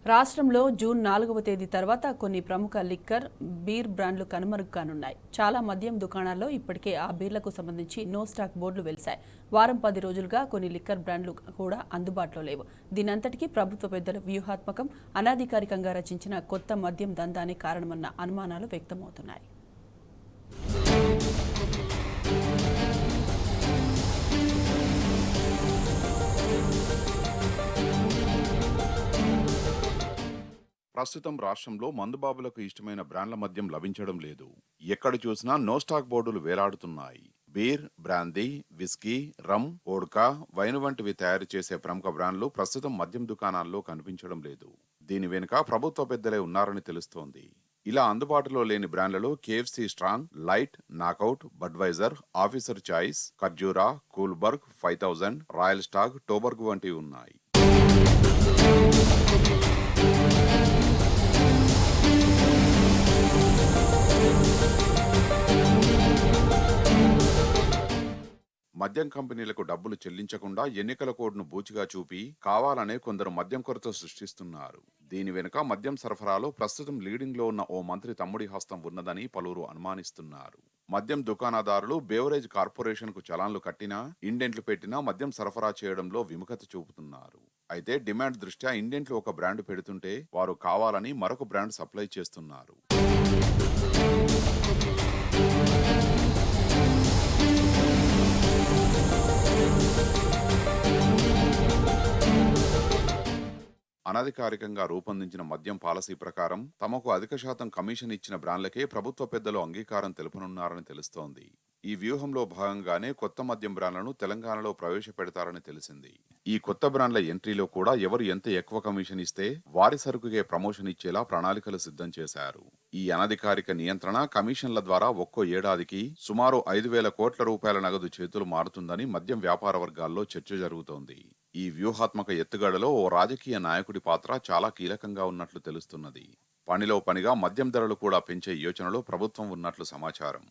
రాష్ట్రంలో జూన్ 4వ తేదీ తర్వాత కొన్ని ప్రముఖ లిక్కర్, బీర్ బ్రాండ్లు కనుమరుగు కానున్నాయి. చాలా మద్యం దుకాణాల్లో ఇప్పటికే ఆ బీర్లకు సంబంధించి నో స్టాక్ బోర్డులు వెలిశాయి. వారం 10 రోజులుగా కొన్ని లిక్కర్ బ్రాండ్లు కూడా అందుబాటులో లేవు. దీనంతటికీ ప్రభుత్వ పెద్దల వ్యూహాత్మకం, అనధికారికంగా రచించిన కొత్త మద్యం దందానే కారణమన్న అనుమానాలు వ్యక్తమవుతున్నాయి. ప్రస్తుతం రాష్ట్రంలో మందుబాబులకు ఇష్టమైన బ్రాండ్ల మద్యం లభించడం లేదు. ఎక్కడ చూసినా నో స్టాక్ బోర్డులు వేలాడుతున్నాయి. బీర్, బ్రాందీ, విస్కీ, రమ్, వోడ్కా, వైన్ వంటివి తయారు చేసే ప్రముఖ బ్రాండ్లు ప్రస్తుతం మద్యం దుకాణాల్లో కనిపించడం లేదు. దీని వెనుక ప్రభుత్వ పెద్దలే ఉన్నారని తెలుస్తోంది. ఇలా అందుబాటులో లేని బ్రాండ్లలో KFC strong, light, Knockout, Budweiser, Officer Choice, ఖర్జూరా, కూల్బర్గ్, 5000, రాయల్ స్టాగ్, టోబర్గ్ వంటివి ఉన్నాయి. మద్యం కంపెనీలకు డబ్బులు చెల్లించకుండా ఎన్నికల కోడ్ను బూచిగా చూపి కావాలనే కొందరు మద్యం కొరత సృష్టిస్తున్నారు. దీని వెనుక మద్యం సరఫరాలో ప్రస్తుతం లీడింగ్ లో ఉన్న ఓ మంత్రి తమ్ముడి హస్తం ఉన్నదని పలువురు అనుమానిస్తున్నారు. మద్యం దుకాణదారులు బేవరేజ్ కార్పొరేషన్ కు చలాన్లు కట్టినా, ఇండెంట్లు పెట్టినా మద్యం సరఫరా చేయడంలో విముఖత చూపుతున్నారు. అయితే డిమాండ్ దృష్ట్యా ఇండెంట్లు ఒక బ్రాండ్ పెడుతుంటే వారు కావాలని మరొక బ్రాండ్ సప్లై చేస్తున్నారు. అనధికారికంగా రూపొందించిన మద్యం పాలసీ ప్రకారం తమకు అధిక శాతం కమిషన్ ఇచ్చిన బ్రాండ్లకే ప్రభుత్వ పెద్దలు అంగీకారం తెలుపనున్నారని తెలుస్తోంది. ఈ వ్యూహంలో భాగంగానే కొత్త మద్యం బ్రాండ్లను తెలంగాణలో ప్రవేశపెడతారని తెలిసింది. ఈ కొత్త బ్రాండ్ల ఎంట్రీలో కూడా ఎవరు ఎంత ఎక్కువ కమిషన్ ఇస్తే వారి సరుకుకే ప్రమోషన్ ఇచ్చేలా ప్రణాళికలు సిద్ధం చేశారు. ఈ అనధికారిక నియంత్రణ, కమిషన్ల ద్వారా ఒక్కో ఏడాదికి సుమారు 5,000 కోట్ల రూపాయల నగదు చేతులు మారుతుందని మద్యం వ్యాపార వర్గాల్లో చర్చ జరుగుతోంది. ఈ వ్యూహాత్మక ఎత్తుగడలో ఓ రాజకీయ నాయకుడి పాత్ర చాలా కీలకంగా ఉన్నట్లు తెలుస్తున్నది. పనిలో పనిగా మద్యం ధరలు కూడా పెంచే యోచనలో ప్రభుత్వం ఉన్నట్లు సమాచారం.